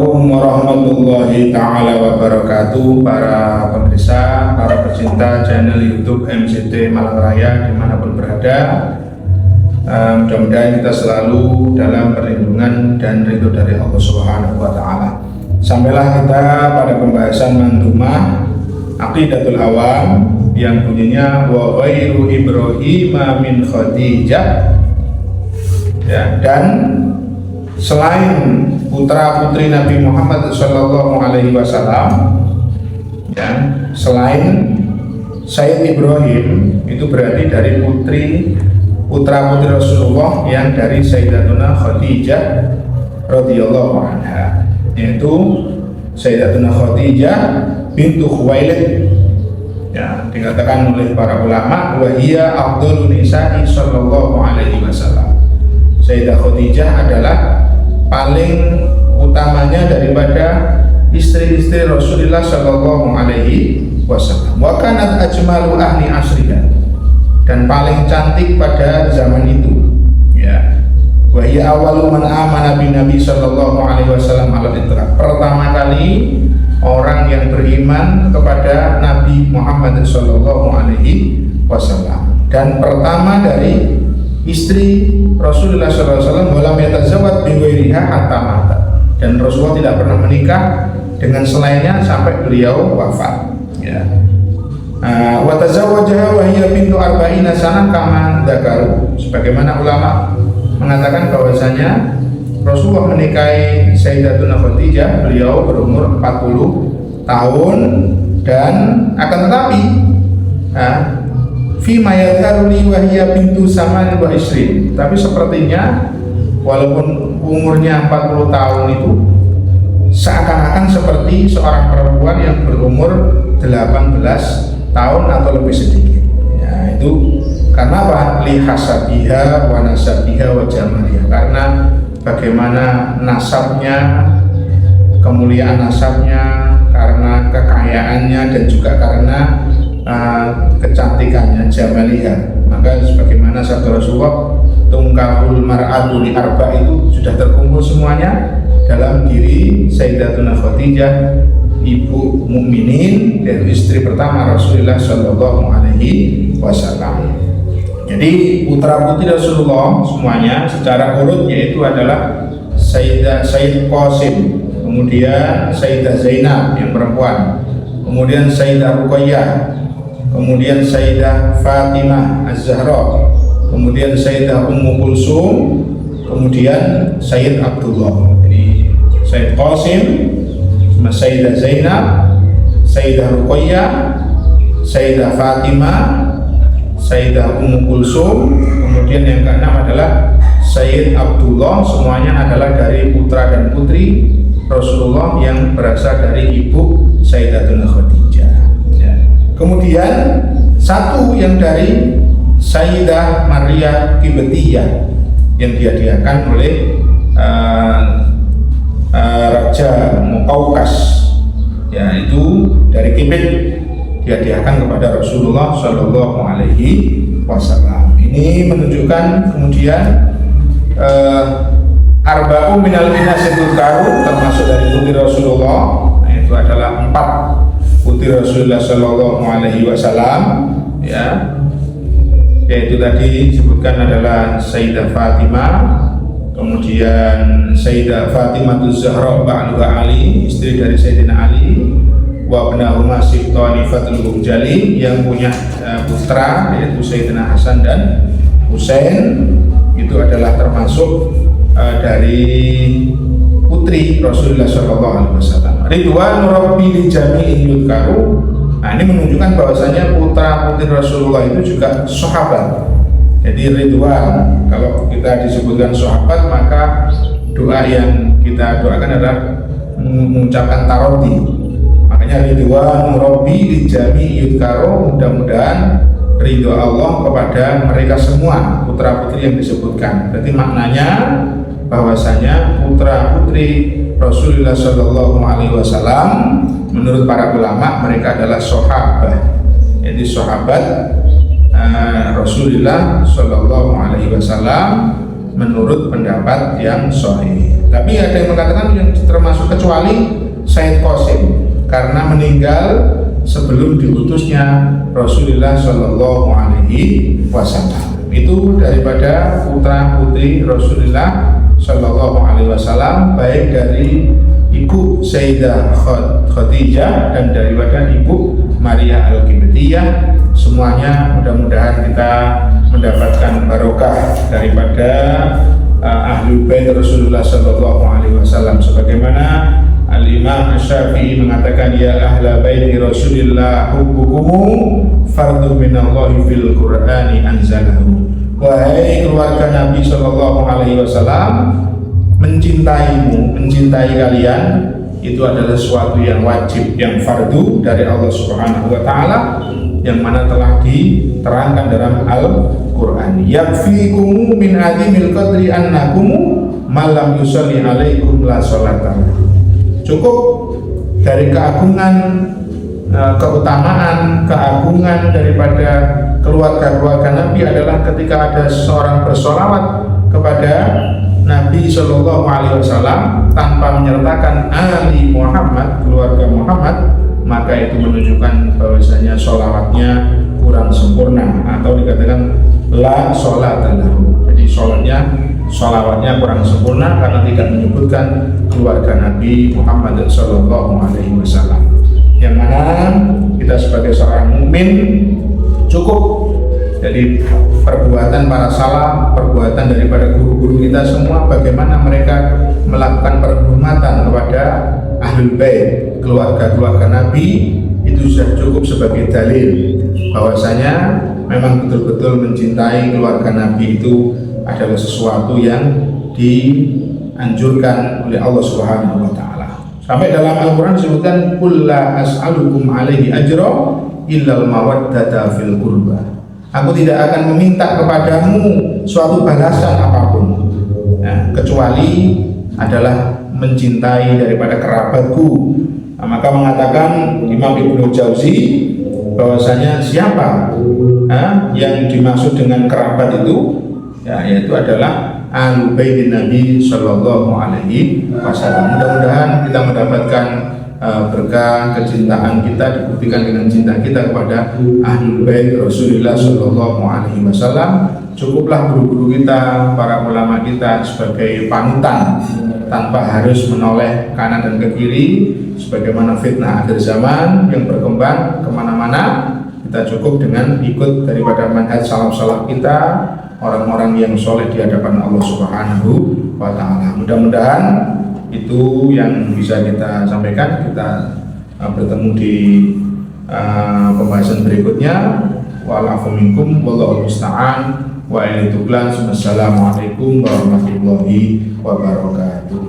Assalamualaikum warahmatullahi ta'ala wabarakatuh. Para pemirsa, para pecinta channel YouTube MCT Malang Raya dimanapun berada, mudah-mudahan kita selalu dalam perlindungan dan ridho dari Allah Subhanahu wa Ta'ala. Sampailah kita pada pembahasan manzumah Aqidatul Awam yang bunyinya wa ghairu Ibrahim min Khadijah, ya, dan selain putra putri Nabi Muhammad Sallallahu Alaihi Wasallam, ya, selain Sayyid Ibrahim itu berarti dari putra putri Rasulullah yang dari Sayyidatuna Khadijah radhiyallahu anha, yaitu Sayyidatuna Khadijah bintu Khuwailid, ya, dikatakan oleh para ulama wa hiya afdhalun nisa'i sallallahu alaihi wasallam. Sayyidah Khadijah adalah paling utamanya daripada istri-istri Rasulullah sallallahu alaihi wasallam. Wa kanat ajmalu ahli asriha, dan paling cantik pada zaman itu, ya. Wa hiya awwalu man amana bin Nabi sallallahu alaihi wasallam ala itlaq. Pertama kali orang yang beriman kepada Nabi Muhammad sallallahu alaihi wasallam, dan pertama dari istri Rasulullah SAW walam yatazawwaj bi ghairiha hatta mata, dan Rasulullah tidak pernah menikah dengan selainnya sampai beliau wafat, ya. Wa tazawwajaha wa hiya bintu arba'ina sanah kama dzakaru, sebagaimana ulama mengatakan bahwasanya Rasulullah menikahi Sayyidatuna Khadijah, beliau berumur 40 tahun, dan akan tetapi fi mayadharuli wa hiya bintu samani wa isrin, tapi sepertinya walaupun umurnya 40 tahun itu seakan-akan seperti seorang perempuan yang berumur 18 tahun atau lebih sedikit, ya. Itu karena apa? Li hasabiha wa nasabiha wa jamaliha, karena bagaimana nasabnya, kemuliaan nasabnya, karena kekayaannya, dan juga karena kecantikannya, jamaliha. Maka sebagaimana sabda Rasulullah, tungkahul mar'atu li arba, itu sudah terkumpul semuanya dalam diri Sayyidatuna Khadijah, ibu mukminin dan istri pertama Rasulullah Shallallahu Alaihi Wasallam. Jadi putra putri Rasulullah semuanya secara urut yaitu adalah Sayyid Qasim, kemudian Sayyidah Zainab yang perempuan, kemudian Sayyidah Ruqayyah, kemudian Sayyidah Fatimah Az-Zahra, kemudian Sayyidah Ummu Kulsum, kemudian Sayyid Abdullah. Jadi Sayyid Qasim, Sayyidah Zainab, Sayyidah Ruqayyah, Sayyidah Fatimah, Sayyidah Ummu Kulsum, kemudian yang keenam adalah Sayyid Abdullah. Semuanya adalah dari putra dan putri Rasulullah yang berasal dari ibu Sayyidatuna Khadijah, ya. Kemudian satu yang dari Sayyidah Maria Qibtiyah yang dihadiahkan oleh Raja Muqawqas, ya, itu dari Qibit, dihadiahkan kepada Rasulullah Shallallahu Alaihi Wasallam. Ini menunjukkan kemudian arba'u minal inasitul karu, termasuk dari putri Rasulullah, itu adalah 4 putri Rasulullah Shallallahu Alaihi Wasallam, ya, yaitu tadi disebutkan adalah Sayyidah Fatimah, kemudian Sayyidah Fatimah Az-Zahra ba'duha Ali, istri dari Sayyidina Ali, wa ibnahuma Sibtani Fatul Hujali, yang punya putra yaitu Sayyidina Hasan dan Husain, itu adalah termasuk dari putri Rasulullah Shallallahu Alaihi Wasallam. Ridwan Rabbi li jami'in yudkaru. Nah, ini menunjukkan bahwasanya putra putri Rasulullah itu juga sahabat. Jadi Ridwan, kalau kita disebutkan sahabat, maka doa yang kita doakan adalah mengucapkan taroti. Makanya Ridwan Rabbi li jami'in yudkaru, mudah-mudahan ridho Allah kepada mereka semua putra putri yang disebutkan. Berarti maknanya bahwasanya putra putri Rasulullah Shallallahu Alaihi Wasallam menurut para ulama mereka adalah sahabat, jadi sahabat Rasulullah Shallallahu Alaihi Wasallam menurut pendapat yang sahih. Tapi ada yang mengatakan yang termasuk kecuali Sayyid Qasim karena meninggal sebelum diutusnya Rasulullah Shallallahu Alaihi Wasallam. Itu daripada putra putri Rasulullah Shallallahu Alaihi Wasallam, baik dari ibu Sayyidah Khadijah dan daripada ibu Maria Al-Qibtiyah. Semuanya mudah-mudahan kita mendapatkan barokah daripada Ahlul Bait Rasulullah Shallallahu Alaihi Wasallam, sebagaimana Al-Imam Asy-Syafi'i mengatakan, ya ahla baiti Rasulillah hubbukum fardhu minallahi fil Qur'ani anzalahu. Wahai keluarga Nabi Shallallahu Alaihi Wasallam, mencintaimu, mencintai kalian itu adalah sesuatu yang wajib, yang fardu dari Allah Subhanahu wa taala, yang mana telah diterangkan dalam Al-Qur'an. Yakfikum min adimil qadri annakum malam yusalli alaikum la sholatan. Cukup dari keagungan, keutamaan, keagungan daripada keluarga-keluarga Nabi adalah ketika ada seorang bersolawat kepada Nabi Shallallahu Alaihi Wasallam tanpa menyertakan Ali Muhammad, keluarga Muhammad, maka itu menunjukkan bahwasanya sholawatnya kurang sempurna, atau dikatakan la sholat lahu. Jadi sholawatnya kurang sempurna karena tidak menyebutkan keluarga Nabi Muhammad Shallallahu Alaihi Wasallam. Yang mana kita sebagai seorang mukmin cukup jadi perbuatan para salaf, perbuatan daripada guru-guru kita semua, bagaimana mereka melakukan penghormatan kepada Ahlul Bait, keluarga-keluarga Nabi, itu sudah cukup sebagai dalil bahwasanya memang betul-betul mencintai keluarga Nabi itu adalah sesuatu yang dianjurkan oleh Allah Subhanahu wa taala. Sampai dalam Al-Qur'an disebutkan qul la as'alukum alaihi ajra illal mawaddata fil qurba. Aku tidak akan meminta kepadamu suatu balasan apapun, kecuali adalah mencintai daripada kerabatku. Maka mengatakan Imam Ibnu Jauzi bahwasanya siapa yang dimaksud dengan kerabat itu, yaitu adalah Ahlul Bait Nabi Shallallahu Alaihi Wasallam. Mudah-mudahan kita mendapatkan berkah kecintaan kita dibuktikan dengan cinta kita kepada Ahlul Bait Rasulullah Shallallahu Alaihi Wasallam. Cukuplah guru-guru kita, para ulama kita sebagai panutan tanpa harus menoleh kanan dan ke kiri sebagaimana fitnah akhir zaman yang berkembang kemana-mana. Kita cukup dengan ikut daripada manhaj salaf-salaf kita, orang-orang yang soleh di hadapan Allah Subhanahu wa taala. Mudah-mudahan itu yang bisa kita sampaikan. Kita bertemu di pembahasan berikutnya. Wa'alafu minkum wallahu musta'an wa ilaihi tuglan. Wassalamualaikum warahmatullahi wabarakatuh.